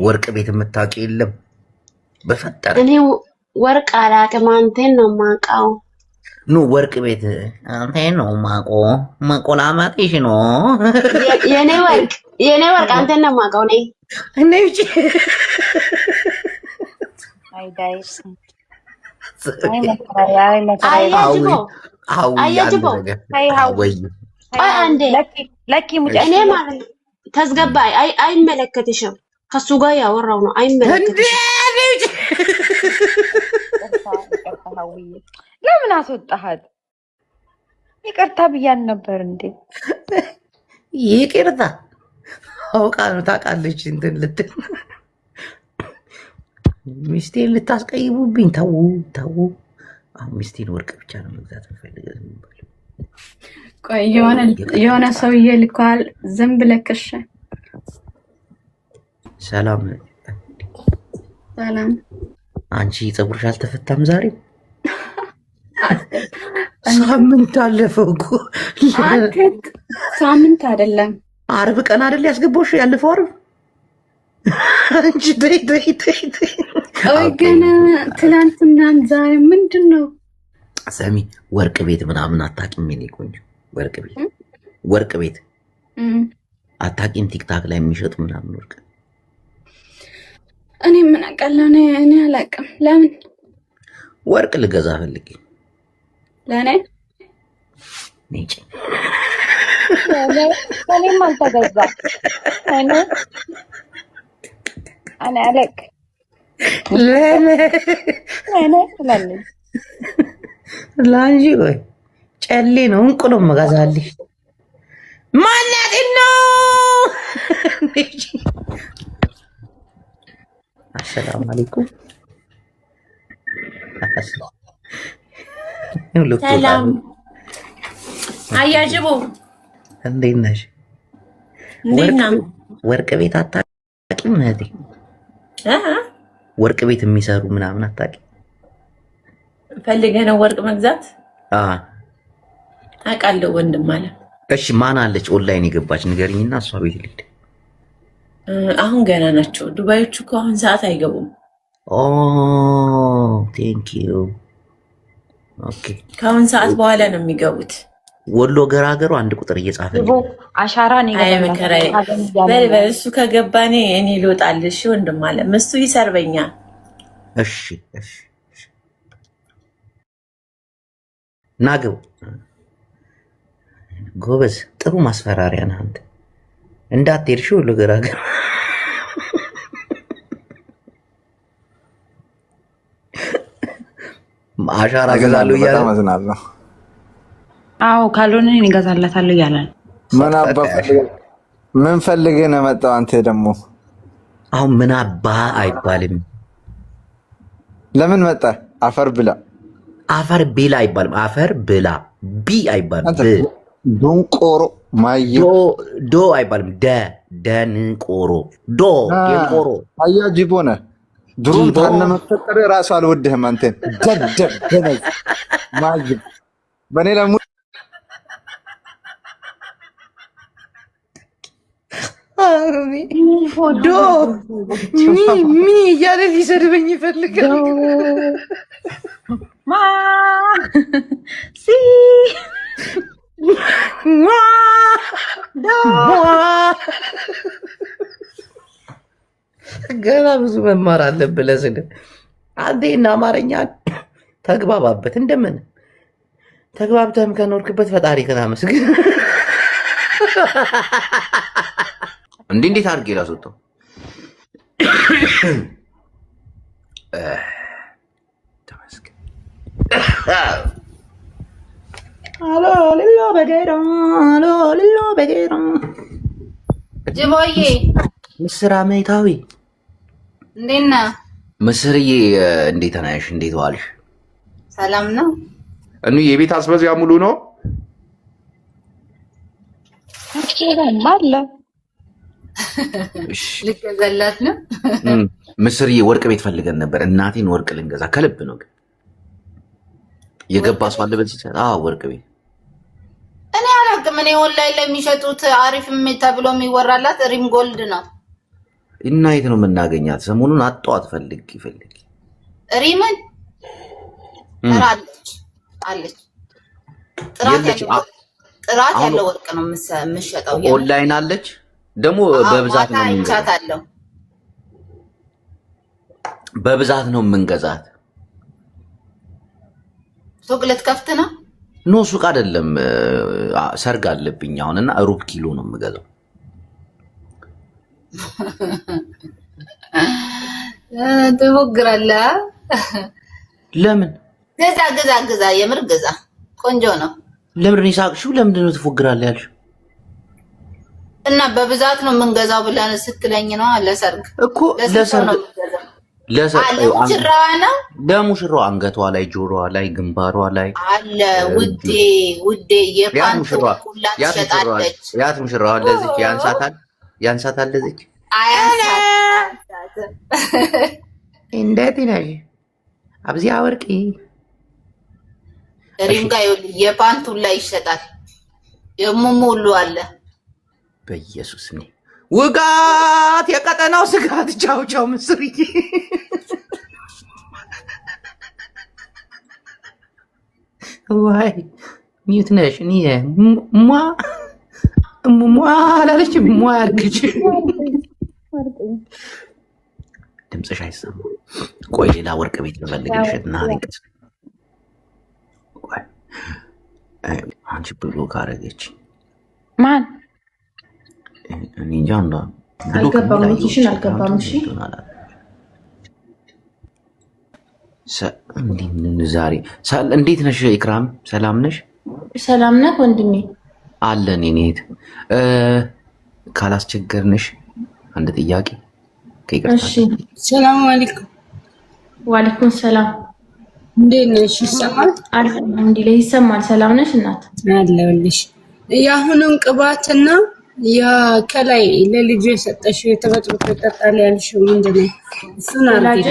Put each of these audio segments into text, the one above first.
ወርቅ ቤት የምታውቂ የለም? በፈጠረ እኔ ወርቅ አላውቅም። አንተን ነው የማውቀው። ኑ ወርቅ ቤት አንተን ነው የማውቀው። መቆላመጥሽ ነው የኔ ወርቅ አንተን ነው የማውቀው። እኔ እቺ ተዝገባ አይመለከትሽም። ከሱ ጋር ያወራው ነው አይመለከትሽም። ለምን አስወጣሃት? ይቅርታ ብያን ነበር እንዴ? ይቅርታ አውቃ ነው ታውቃለች። እንትን ልትል ሚስቴን ልታስቀይሙብኝ። ተው ተው። አሁን ሚስቴን ወርቅ ብቻ ነው መግዛት ፈልገህ የሚባለው። ቆይ የሆነ ሰውዬ ልኳል። ዝም ብለክሽ። ሰላም ሰላም። አንቺ ፀጉርሽ አልተፈታም ዛሬ? ሳምንት አለፈው እኮ። ሳምንት አይደለም አርብ ቀን አይደል ያስገባሽ? ያለፈው አርብ አንቺ ደይ ቆይ ግን ትናንትናም ዛሬ ምንድን ነው? ሰሚ ወርቅ ቤት ምናምን አታውቂም? የኔ ቆንጆ ወርቅ ቤት አታውቂም? ቲክታክ ላይ የሚሸጡ ምናምን ወርቅ እኔ ምን አውቃለሁ? እኔ አላውቅም። ለምን ወርቅ ልገዛ ፈልጌ ለኔ ነጭ እኔም አልተገዛ እኔ አለቅ ላንጂ ወይ ጨሌ ነው እንቁ ነው መጋዛልሽ። ማናት ነው? አሰላሙ አለይኩም። ሰላም አያጅቡ እንዴት ነሽ? ወርቅ ቤት አታውቂም እህቴ? ወርቅ ቤት የሚሰሩ ምናምን አታውቂም? ፈልገህ ነው ወርቅ መግዛት? አውቃለሁ ወንድም አለ። እሺ ማን አለች ኦንላይን የገባች ንገሪኝና እሷ ቤት ልሂድ። አሁን ገና ናቸው ዱባዮቹ እኮ አሁን ሰዓት አይገቡም። ኦ ቴንክ ዩ። ኦኬ ከአሁን ሰዓት በኋላ ነው የሚገቡት። ወሎ ገራገሩ አንድ ቁጥር እየጻፈ ነው። አሻራ ነው በል እሱ ከገባኔ እኔ ልወጣልሽ ወንድም አለ። እሱ ይሰርበኛል። እሺ እሺ ናገው ጎበዝ፣ ጥሩ ማስፈራሪያ ነህ አንተ። እንዳትሄድሽ ወሎ ገራገሩ አሻራ ገዛለሁ እያለ ማዝናለሁ። አዎ ካልሆነ እኔ እገዛላታለሁ እያለ ምን ፈልገህ ነው መጣው? አንተ ደግሞ አሁን ምን አባ አይባልም። ለምን መጣ? አፈር ብላ አፈር ብላ አይባልም። አፈር ብላ ቢ አይባልም። ዶንቆሮ ማየ ዶ አይባልም። ደንቆሮ ዶ የቆሮ አያጅቦ ነህ። ድሮም ታነ መፈጠር ራሱ አልወድህም አንተን ደደብ ደነዝ ማጅብ በኔ ለሙ ዶ ሚ እያለ ሊሰድበኝ ይፈልጋል። ማ ሲ ገና ብዙ መማር አለብህ ለስድብ። አንዴ እና አማርኛ ተግባባበት። እንደምን ተግባብተህም ከኖርክበት ፈጣሪ ከናመስግን። እንዴት አድርጌ ላስወጣው? ተመስገን። አሎ ሊሎ በጌራ አሎ ሊሎ በጌራ ጅቦዬ ምስራ መይታዊ እንዴት ነህ? ምስርዬ እንዴት ነሽ? እንዴት ዋልሽ? ሰላም ነው። እኑ የቤት አስበዚያ ሙሉ ነው አለ። እሺ ልገዛላት ነው። ምስርዬ ወርቅ ቤት ፈልገን ነበር። እናቴን ወርቅ ልንገዛ ከልብ ነው። ግን የገባ ሰው አለ በዚህ ሰዓት? አዎ ወርቅ ቤት እኔ አላውቅም። እኔ ኦንላይን ላይ የሚሸጡት አሪፍ ተብሎ የሚወራላት ሪም ጎልድ ነው። እና የት ነው የምናገኛት? ሰሞኑን አጣዋት። ፈልግ ሪምን አለች አለች። ጥራት ያለው ወርቅ ነው የምትሸጠው። ኦንላይን አለች ደግሞ በብዛት ነው አይቻታለሁ። በብዛት ነው የምንገዛት። ሱቅ ልትከፍት ነው? ኖ ሱቅ አይደለም፣ ሰርግ አለብኝ አሁንና ሩብ ኪሎ ነው የምገዛው። ትፎግራለህ? ለምን? ገዛ፣ የምር ገዛ። ቆንጆ ነው። ለምንድን ነው የሳቅሽው? ለምንድን ነው ትፎግራለህ ያልሽው? እና በብዛት ነው የምንገዛው ብለን ስትለኝ ነው። ለሰርግ እኮ ለሰርግ ለሙሽራዋ ነው። ለሙሽራዋ አንገቷ ላይ፣ ጆሮዋ ላይ፣ ግንባሯ ላይ አለ። ውዴ የፓንት ሁላት ትሸጣለች። ያት ሙሽራዋ ለዚች ያንሳታል ለዚች አያንሳትም። እንዴት ነሽ? አብዚያ ወርቂ ሪንጋ የፓንት ሁላ ይሸጣል። የሙሙ ሁሉ አለ። በኢየሱስ ነው ውጋት፣ የቀጠናው ስጋት። ቻው ምስርዬ። ዋይ ሚዩት ነሽ? እኔ ሟ አላለችም። ሟ ያልክች ድምፅሽ አይሰማም። ቆይ ሌላ ወርቅ ቤት ልፈልግልሽ እና ልቅስ። ቆይ አንቺ ብሎ ካረገች ማን እኔ እንጃ እንዳ አልገባም። ሎኬሽን አልገባም። እሺ ዛሬ እንዴት ነሽ ኢክራም? ሰላም ነሽ? ሰላም ነህ ወንድሜ? አለን። እኔት ካላስቸገርንሽ አንድ ጥያቄ ከይቅርታ። እሺ ሰላም አለይኩም። ወአለይኩም ሰላም። እንዴት ነሽ? ይሰማል? አልሐምዱሊላህ ይሰማል። ሰላም ነሽ እናት? አለሁልሽ። የአሁኑን ቅባትና ከላይ ለልጁ የሰጠሽው የተበጥብጦ ይጠጣል ያልሽው ምንድን ነው? እሱን አድርጊ።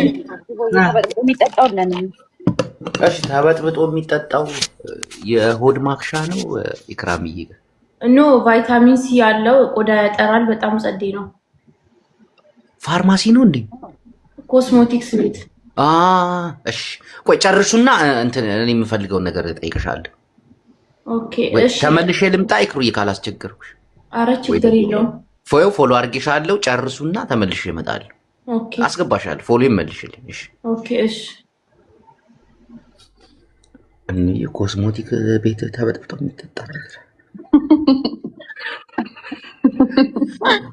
የሚጠጣው ለምን? እሺ ተበጥብጦ የሚጠጣው የሆድ ማክሻ ነው ኢክራምዬ? ኖ ቫይታሚን ሲ ያለው ቆዳ ያጠራል። በጣም ጸዴ ነው። ፋርማሲ ነው እንዴ? ኮስሞቲክስ ቤት። እሺ ቆይ ጨርሱና እንትን እኔ የምፈልገውን ነገር እጠይቅሻለሁ። ኦኬ እሺ። ተመልሼ ልምጣ ኢክሩዬ ካላስቸገርኩሽ? አረ ችግር የለውም። ፎሎ አድርጌሻለሁ። ጨርሱና ተመልሼ እመጣለሁ። ኦኬ አስገባሻለሁ። ፎሎ ይመልሽልኝ። እሺ ኦኬ እሺ። እኔ የኮስሞቲክ ቤት ተበጥብጦ የሚጠጣ ነገር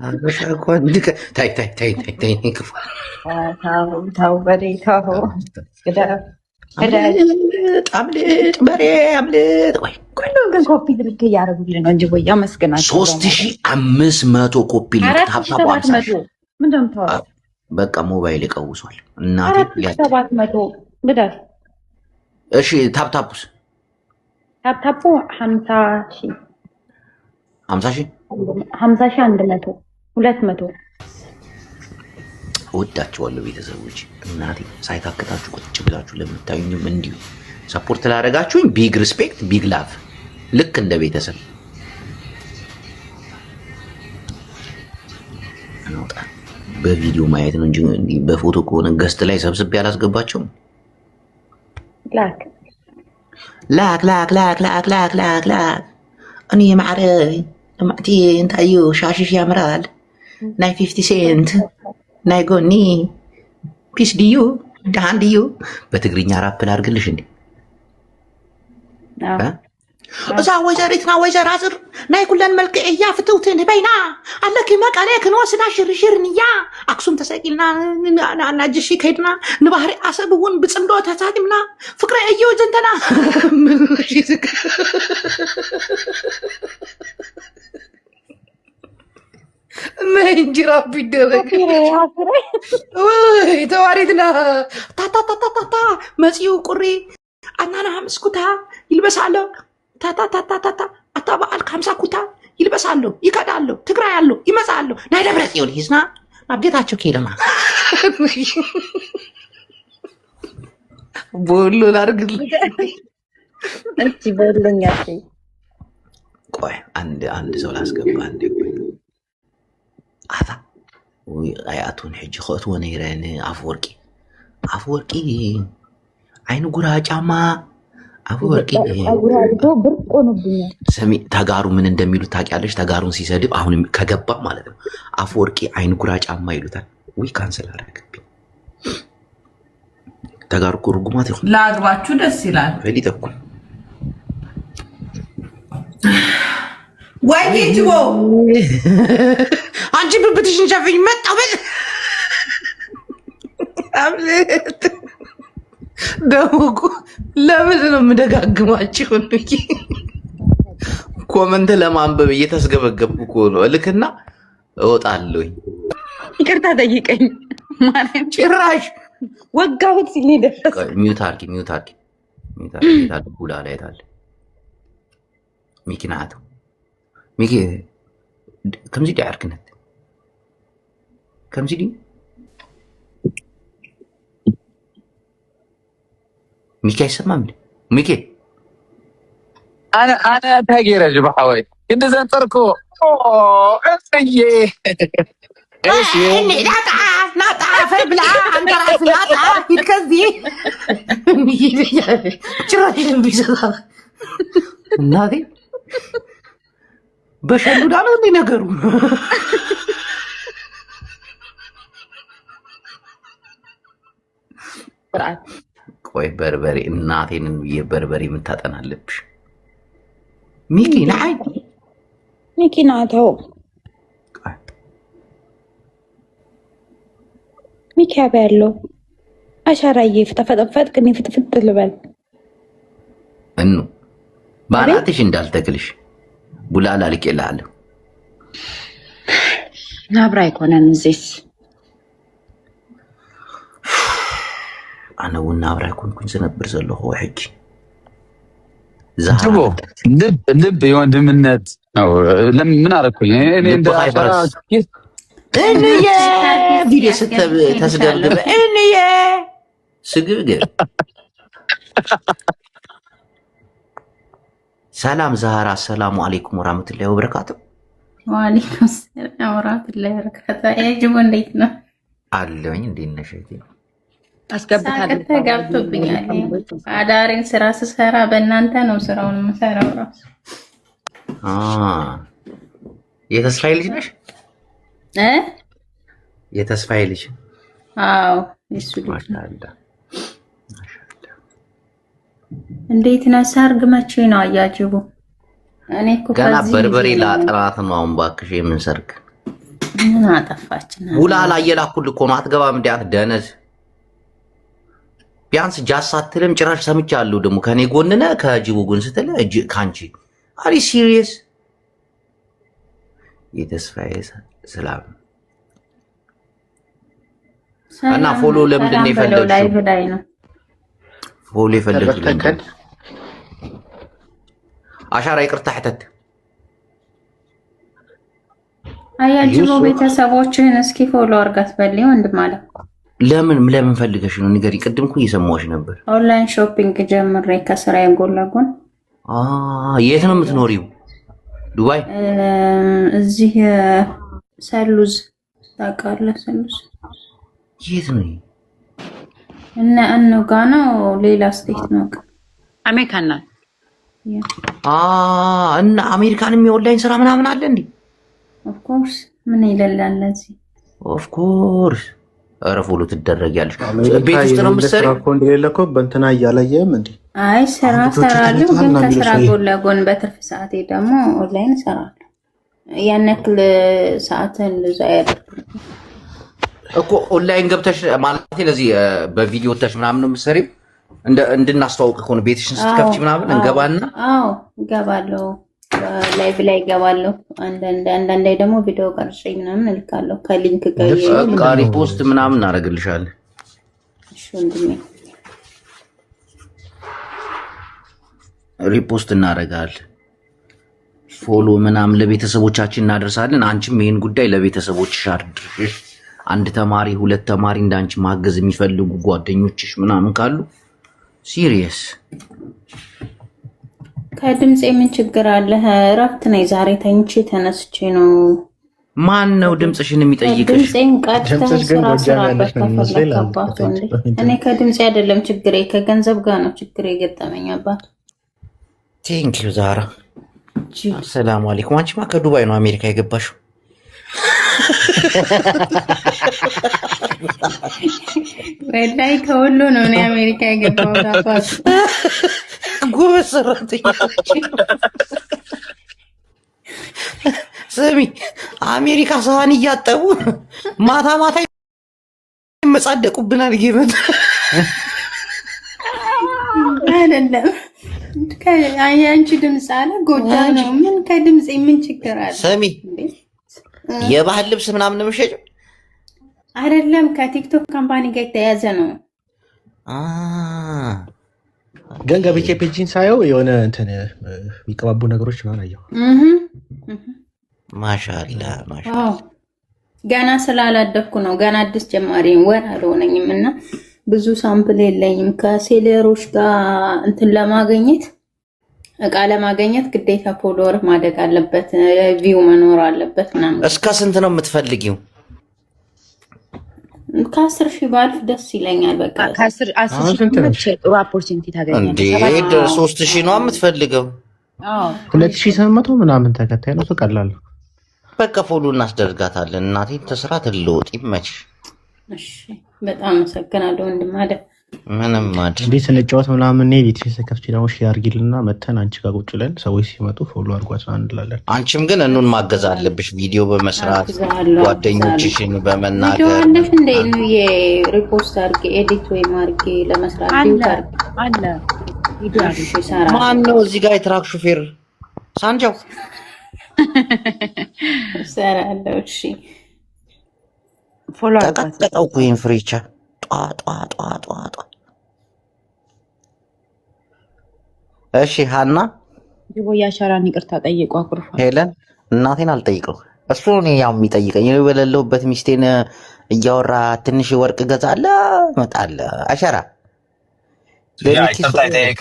አበሻ እንኳን ታይ ታው በሬ ታው አምልጥ በሬ አምልጥ። ቆይ ግን ኮፒ ልክ እያደረጉልኝ ነው እንጂ ወይ አመስግናቸው። 3500 ኮፒ ልክ ታብታብ 50 ምንድን ነው የምታወራው? በቃ ሞባይል ይቀውሷል እናቴ። 700 ብደር። እሺ ታብታቡስ? ታብታቡ 50,000 50,000 100 200 እወዳችኋለሁ ቤተሰቦች። እናቴ ሳይታክታችሁ ቁጭ ብላችሁ ለምታዩኝም እንዲሁ ሰፖርት ላደረጋችሁኝ ቢግ ሪስፔክት ቢግ ላቭ። ልክ እንደ ቤተሰብ እናውጣ። በቪዲዮ ማየት ነው እንጂ በፎቶ ከሆነ ገስት ላይ ሰብስቤ አላስገባቸውም። ላክ ላክ ላክ ላክ ላክ ላክ ላክ ላክ። እኔ ማዕረ ማዕቲ እንታዩ ሻሽሽ ያምራል ናይ 50 ሴንት ናይ ጎኒ ፒስ ድዩ ደሃን ድዩ። በትግርኛ ራፕ ላድርግልሽ እንዴ? እዛ ወይዘሪትና ወይዘር አዝር ናይ ኩለን መልክዕ እያ ፍትውትን በይና ኣለኪ መቀለ ክንወስዳ ሽርሽርንያ ኣክሱም ተሰቂልና ናጅሺ ከይድና ንባህሪ ኣሰብ እውን ብፅምዶ ተሳዲምና ፍቅሪ እዩ ዘንተና እንጂ ራፕ ይደረግ ወይ ተዋሪትና ታታታታታ መፅኡ ቁሪ አናና ምስኩታ ይልበሳለሁ ታታታታታ አታባል 50 ኩታ ይልበሳለሁ ይከዳለሁ ትግራይ ያለው ይመጻለሁ ናይ ደብረ ጽዮን ሂዝና አብጌታቸው ከለማ ቦሎ ላርግል እቺ በለኛ ቆይ አንድ ሰው ላስገባ እንዴ አታ وآياتون حج خطوة نيران أفوركي عين قراج أما أفوركي سمي تاغارو من اندميلو تاقيالش تاغارون سيسدب አሁን ከገባ ማለት ነው አፈወርቂ አይን ጉራጭ አማ ይሉታል ወይ ካንሰል አረጋግጥ ተጋሩ ቁርጉማት ይሁን ላግባችሁ ደስ ይላል ፈሊጠኩ ወይጂቦ አንቺ ብብትሽን ሸፍኝ መጣበል አብለት ደውቁ ለምን ነው የምደጋግማችሁ እንጂ ኮመንት ለማንበብ እየተስገበገብኩ እኮ ነው ልክና እወጣለሁኝ ይቅርታ ጠይቀኝ ማርያም ጭራሽ ወጋሁት ሲል ደረሰ ሚውት አርጊ ጉዳ ላይ ታለ ሚኪናቱ ሚኪ ከምዚ ዳርክነት ከምዚ ዲ ሚኪ አይሰማም ሚኪ انا تاجر يا جبحوي كنت زنطركو ايه ايش اني لا فبلا انت راس لا يتكذي شرايين بيزا نادي بشلو دالو اني نغرو ቆይ በርበሬ እናቴን በርበሬ የምታጠናለብሽ ሚኪ ናይ ሚኪ ናተው ሚኪ ያለው አሻራዬ ፍተፈጠፈጥ ግን ፍጥፍጥ ልበል እኑ ባናትሽ እንዳልተክልሽ ቡላላ ልቄላለሁ ናብራ ይኮነን እዚስ أنا والنابرة كنت سنبر زلوا هو حكي زهرة لب يوم دمنت أو لم من أركوا يعني عند عشرات كيف إني يا فيديو ستة تسجل إني يا سجل سلام زهرة السلام عليكم ورحمة الله وبركاته وعليكم السلام ورحمة الله وبركاته يا جماعة ليتنا علوين دينا شيء አስገብታለሁ ተጋብቶብኛል አዳሪን ስራ ስሰራ በእናንተ ነው ስራውን መሰራው ራስ የተስፋዬ ልጅ ነሽ የተስፋዬ ልጅ አዎ እሱ ልጅ እንዴት ነው ሰርግ መቼ ነው አያጅቡ እኔ እኮ ገና በርበሬ ላጥራት ነው አሁን ባክሽ የምን ሰርግ ምን አጠፋችና ውላላ እየላኩልህ እኮ ነው አትገባም እንዴ አትደነዝ ቢያንስ ጃሳትልም ጭራሽ ሰምቻለሁ ደሞ ከኔ ጎንነ ከጅቡ ጎን ስትል እጅ ካንቺ አሪ ሲሪየስ የተስፋዬ ሰላም እና ፎሎ ለምንድን ነው የፈለግሽው ላይቭ ላይ ነው ፎሎ የፈለግሽው አሻራ ይቅርታ ህተት አያጅቡ ቤተሰቦችን እስኪ ፎሎ አርጋት በልኝ ወንድም አለ ለምን ፈልገሽ ነው ንገሪ ቅድም እኮ እየሰማሁሽ ነበር ኦንላይን ሾፒንግ ጀምሬ ከስራዬ ጎን ለጎን የት ነው የምትኖሪው ዱባይ እዚህ ሰሉዝ ታውቃለህ ሰሉዝ የት ነው እነ ጋና ሌላ ስቴት ነው አሜሪካን ነው እና አሜሪካንም የኦንላይን ስራ ምናምን አለ እንዴ ኦፍ ኮርስ ምን ይላል ለዚህ ኦፍ ኮርስ አረፉሉ ትደረጊያለሽ ቤት ውስጥ ነው የምትሰሪው ኮንድ የለኮ በእንትና እያለየም እንዴ አይ ስራ ሰራለሁ ግን ከስራ ጎን ለጎን በትርፍ ሰዓቴ ደግሞ ኦንላይን ሰራለሁ ያነክል ሰዓትን ለዛ ያደርኩ እኮ ኦንላይን ገብተሽ ማለት ለዚህ በቪዲዮ ወጥተሽ ምናምን ነው የምትሰሪው እንድናስተዋውቅ እኮ ነው ቤትሽን ስትከፍቺ ምናምን እንገባና አዎ ገባለሁ ላይቭ ላይ ገባለሁ አንዳንዴ ደግሞ ቪዲዮ ቀርጬ ምናምን እልካለሁ ከሊንክ ጋር ሪፖስት ምናምን እናደርግልሻለን እሺ ወንድሜ ሪፖስት እናደርጋለን ፎሎ ምናምን ለቤተሰቦቻችን እናደርሳለን አንቺም ይሄን ጉዳይ ለቤተሰቦችሽ አድርሽ አንድ ተማሪ ሁለት ተማሪ እንዳንቺ ማገዝ የሚፈልጉ ጓደኞችሽ ምናምን ካሉ ሲሪየስ ከድምጽ ምን ችግር አለ እረፍት ነኝ ዛሬ ተኝቼ ተነስቼ ነው ማን ነው ድምፅሽን የሚጠይቅሽ? ድምፄን ቀጥተህ ስራ ስራበት ተፈለከባት እንዴ? እኔ ከድምፄ አይደለም ችግሬ ከገንዘብ ጋር ነው ችግሬ የገጠመኝ አባት። ቴንክ ዩ ዛራ። ሰላም አለይኩም። አንቺማ ከዱባይ ነው አሜሪካ የገባሽው? ወላሂ ከሁሉ ነው እኔ አሜሪካ የገባሁት አባት። ጎበዝ ሰራተኛ። ስሚ አሜሪካ ሰሃን እያጠቡ ማታ ማታ ይመጻደቁብናል። ይገመት አይደለም አንቺ ድምፅ አለ ጎጃም ነው። ምን ከድምፅ ምን ችግር አለ? ስሚ የባህል ልብስ ምናምን ነው የምትሸጪው? አይደለም ከቲክቶክ ካምፓኒ ጋር የተያያዘ ነው። ግን ገብቼ ፔጅን ሳየው የሆነ እንትን የሚቀባቡ ነገሮች ምናምን አየሁ። ማሻአላ ማሻአላ። ገና ስላላደኩ ነው። ገና አዲስ ጀማሪ ወር አልሆነኝም እና ብዙ ሳምፕል የለኝም። ከሴለሮች ጋር እንትን ለማግኘት እቃ ለማግኘት ግዴታ ፎሎወር ማደግ አለበት፣ ቪው መኖር አለበት ምናምን። እስከ ስንት ነው የምትፈልጊው? ከ10 ሺህ ባልፍ ደስ ይለኛል። በቃ ከ10 ሺህ ጥሩ ኦፖርቹኒቲ ታገኛለህ። እንዴ 3000 ነው የምትፈልገው? 2700 ምናምን ተከታይ ነው ቀላል። በቃ ፎሎ እናስደርጋታለን። እናቴ ተስራ ትለውጥ ይመች። እሺ በጣም አመሰግናለሁ ወንድም አለ። ምንም ማለት እንዴ ስንጫወት ምናምን ኤዲት ሲከፍቺ ደግሞ ሼር አድርጊልና መተን አንቺ ጋር ቁጭ ብለን ሰዎች ሲመጡ ፎሎ አድርጓቸው እንላለን። አንቺም ግን እኑን ማገዝ አለብሽ፣ ቪዲዮ በመስራት ጓደኞችሽን በመናገር። ቪዲዮ አለሽ እንዴ? የሪፖስት አድርጌ ኤዲት ወይ ማርጌ ለመስራት አለ ቪዲዮ አድርጌ ሰራ። ማን ነው እዚህ ጋር የትራክ ሹፌር? ሳንጃው ሰራለሁ። እሺ ፎሎ ተቀጥቀጠው ኩይን ፍሬቻ ጧ። እሺ ሀና ጅቦ ያሻራን ይቅርታ ጠይቁ። አኩርፋ ሄለን እናቴን አልጠይቀው እሱ ነው ያው የሚጠይቀኝ። እኔ በሌለሁበት ሚስቴን እያወራ ትንሽ ወርቅ ገዛለ መጣለ። አሻራ ይቅርታ ጠይቅ።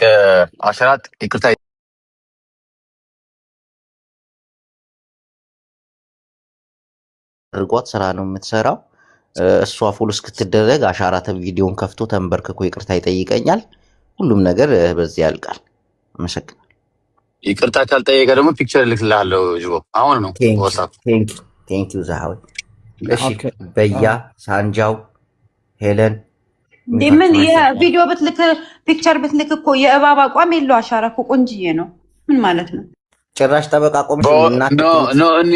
አሻራ ይቅርታ እርጓት ስራ ነው የምትሰራው። እሷ ፉል እስክትደረግ አሻራ ቪዲዮን ከፍቶ ተንበርክኮ ይቅርታ ይጠይቀኛል። ሁሉም ነገር በዚህ ያልቃል። አመሰግናለሁ። ይቅርታ ካልጠየቀ ደግሞ ፒክቸር ልክልሃለሁ። ጅቦ አሁን ነው ዋትስአፕ። ቴንክ ዩ ዛሃዊ። እሺ በያ ሳንጃው ሄለን እንደምን የቪዲዮ ብትልክ ፒክቸር ብትልክ እኮ የእባብ አቋም የለው። አሻራ እኮ ቆንጅዬ ነው። ምን ማለት ነው? ጭራሽ ጠበቃ ቆምሽ ኖ እኔ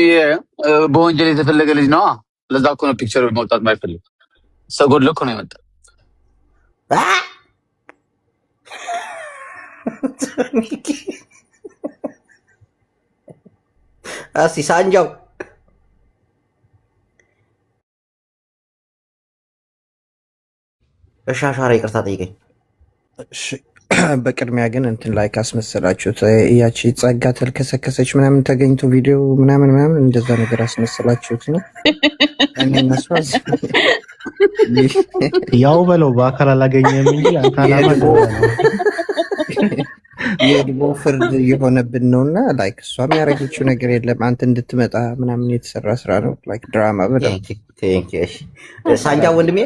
በወንጀል የተፈለገ ልጅ ነው። ለዛ እኮ ነው ፒክቸር መውጣት የማይፈልግ ሰው ጎድሎ እኮ ነው የመጣ። እስኪ ሳንጃው እሺ አሻራ ይቅርታ ጠይቀኝ። በቅድሚያ ግን እንትን ላይ ካስመሰላችሁት ያቺ ጸጋ ተልከሰከሰች ምናምን ተገኝቶ ቪዲዮ ምናምን እንደዛ ነገር አስመሰላችሁት ነው። እኔ መስዋዕት ያው በለው በአካል አላገኘም እንጂ አካላማ የድቦ ፍርድ የሆነብን ነውና ላይክ እሷም ያደረገችው ነገር የለም። አንተ እንድትመጣ ምናምን የተሰራ ስራ ነው። ላይክ ድራማ በለው። ቴንክ ዩ። እሺ ሳንጃ ወንድሜ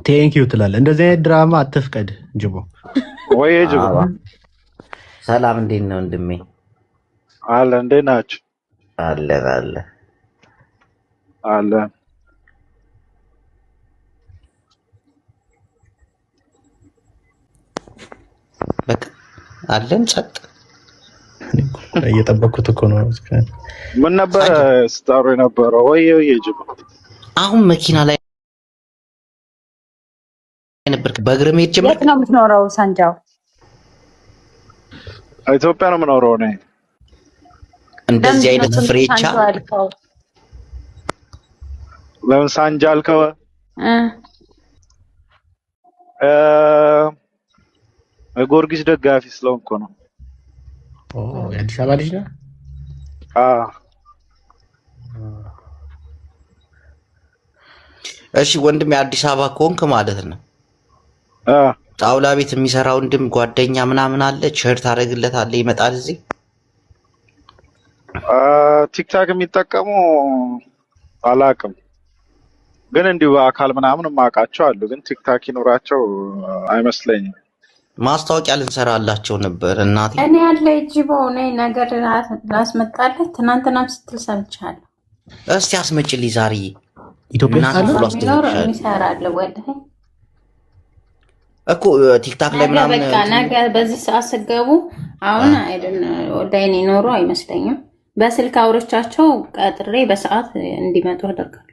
ቴንክ ዩ ትላለህ። እንደዚህ አይነት ድራማ አትፍቀድ ጅቦ። ወይ ጅቦ ሰላም፣ እንዴት ነው ወንድሜ? አለ እንዴት ናችሁ? አለ በቃ አለን ጸጥ። እየጠበኩት እኮ ነው። ምን ነበር ስታሩ የነበረው? ወይ ጅቦ አሁን መኪና ላይ ነበር። በእግር መሄድ ጀመርክ? የት ነው የምትኖረው ሳንጃው? ኢትዮጵያ ነው የምኖረው እኔ። እንደዚህ አይነት ፍሬቻ ለምን ሳንጃ አልከው? የጊዮርጊስ ደጋፊ ስለሆንኩ ነው። የአዲስ አበባ ልጅ ነህ? እሺ ወንድም የአዲስ አበባ ከሆንክ ማለት ነው ጣውላ ቤት የሚሰራ ወንድም ጓደኛ ምናምን አለ? ቸር ታደርግለታለህ? ይመጣል እዚህ? ቲክታክ የሚጠቀሙ አላውቅም፣ ግን እንዲሁ በአካል ምናምን ማውቃቸው አሉ። ግን ቲክታክ ይኖራቸው አይመስለኝም። ማስታወቂያ ልንሰራላቸው ነበር እናቴ። እኔ ያለ ጅቦ ነኝ ነገር ላስመጣለት ትናንትናም ስትል ሰምቻለሁ። እስቲ አስመጭልኝ ዛሬ ኢትዮጵያ ይሰራል ወደ እኮ ቲክታክ ላይ ምናምን በቃ ነገ በዚህ ሰዓት ስገቡ አሁን አይደል ወዳይኔ ኖሮ አይመስለኝም። በስልክ አውርቻቸው ቀጥሬ በሰዓት እንዲመጡ አደርጋለሁ።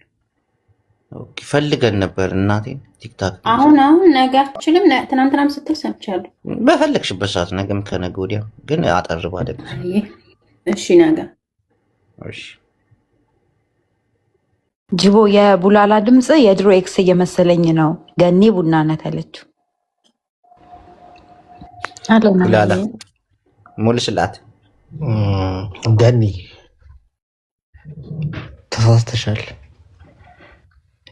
ኦኬ ፈልገን ነበር እናቴ ቲክታክ አሁን ነገ አችልም ትናንትናም ስትል ሰምቻለሁ። በፈለግሽበት ሰዓት ነገም ከነገ ወዲያ ግን አጠር ባደግ። እሺ ነገ እሺ። ጅቦ የቡላላ ድምጽ የድሮ ኤክስ እየመሰለኝ ነው። ገኒ ቡና ናት ያለችው። ቡላላ ሙልስላት ገኒ ተሳስተሻል።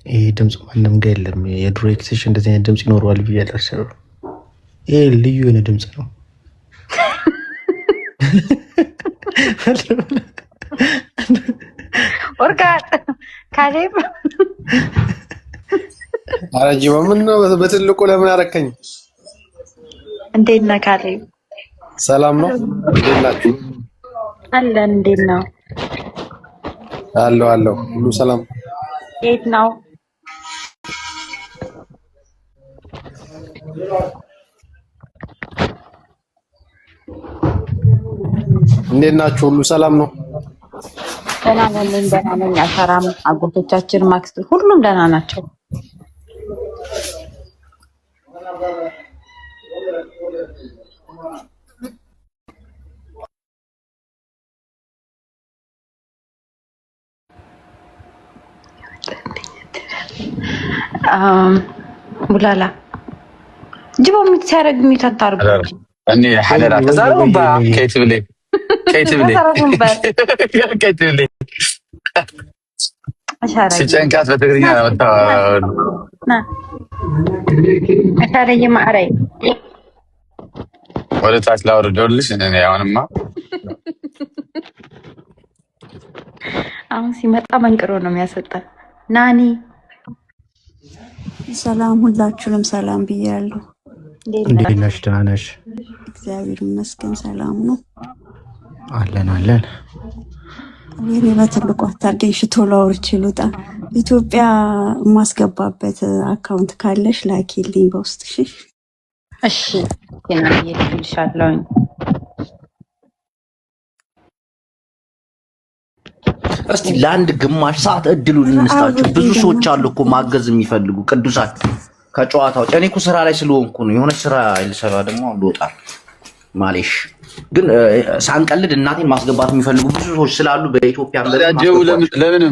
ይሄ ድምጽ ማንም ጋር የለም። የድሮ ኤክስሽ እንደዚህ አይነት ድምጽ ይኖረዋል ብዬ አላሰብም። ይሄ ልዩ የሆነ ድምጽ ነው። ወርቃት ካሌብ አረጂ ምን ነው በትልቁ ለምን አረከኝ? እንዴት ነህ ካሌብ? ሰላም ነው? እንዴት ናችሁ? አለን። እንዴት ነው? አለው ሁሉ ሰላም። የት ነው? እንዴት ናችሁ? ሁሉ ሰላም ነው? ደህና ነኝ። አሻራም አጎቶቻችን ማክስ ሁሉም ደህና ናቸው። ቡላላ ጅቦ ምን ሲያደርግ የሚታታርጉ እኔ ሐለላ ተዛሩባ ከይትብሌ ሲጨንቃት በትግርኛ ነው ታው አሻራዬ ማዕራይ ወደ ታች ላወርደውልሽ። እኔ አሁን ሲመጣ መንቅሮ ነው የሚያሰጣን። ናኒ ሰላም፣ ሁላችሁንም ሰላም ብያለሁ። እንዴት ነሽ? ደህና ነሽ? እግዚአብሔር ይመስገን ሰላም ነው። አለን። ወይኔ በትልቁ አታርገኝ። ቶሎ አውርቼ ልውጣ። ኢትዮጵያ የማስገባበት አካውንት ካለሽ ላኪልኝ በውስጥ። እሺ ገና እየልሻለሁኝ። እስቲ ለአንድ ግማሽ ሰዓት እድሉን እንስጣቸው። ብዙ ሰዎች አሉ እኮ ማገዝ የሚፈልጉ ቅዱሳን ከጨዋታው። እኔ እኮ ስራ ላይ ስለሆንኩ ነው። የሆነ ስራ ልሰራ ደግሞ ልወጣ ማሌሽ። ግን ሳንቀልድ እናቴን ማስገባት የሚፈልጉ ብዙ ሰዎች ስላሉ በኢትዮጵያ ለምን